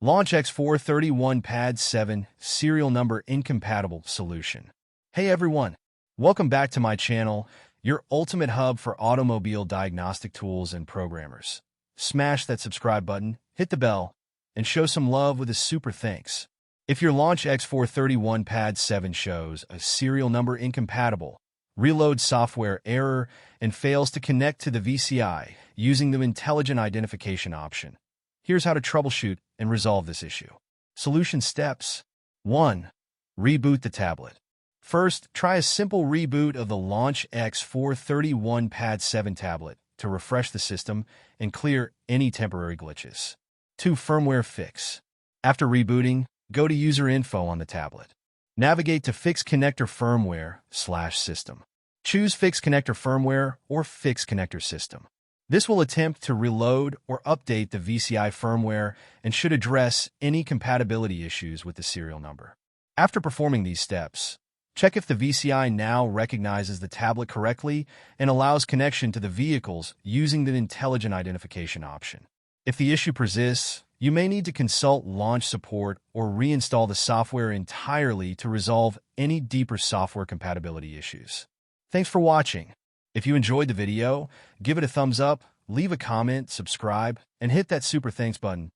Launch X431 PAD VII Serial Number Incompatible Solution. Hey everyone, welcome back to my channel, your ultimate hub for automobile diagnostic tools and programmers. Smash that subscribe button, hit the bell, and show some love with a super thanks. If your Launch X431 PAD VII shows a serial number incompatible, reload software error, and fails to connect to the VCI using the intelligent identification option, here's how to troubleshoot and resolve this issue. Solution steps. 1. Reboot the tablet. First, try a simple reboot of the Launch X431 PAD VII tablet to refresh the system and clear any temporary glitches. 2. Firmware fix. After rebooting, go to User Info on the tablet. Navigate to Fix Connector Firmware/System. Choose Fix Connector Firmware or Fix Connector System. This will attempt to reload or update the VCI firmware and should address any compatibility issues with the serial number. After performing these steps, check if the VCI now recognizes the tablet correctly and allows connection to the vehicles using the intelligent identification option. If the issue persists, you may need to consult launch support or reinstall the software entirely to resolve any deeper software compatibility issues. Thanks for watching. If you enjoyed the video, give it a thumbs up, leave a comment, subscribe, and hit that super thanks button.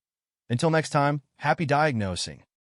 Until next time, happy diagnosing.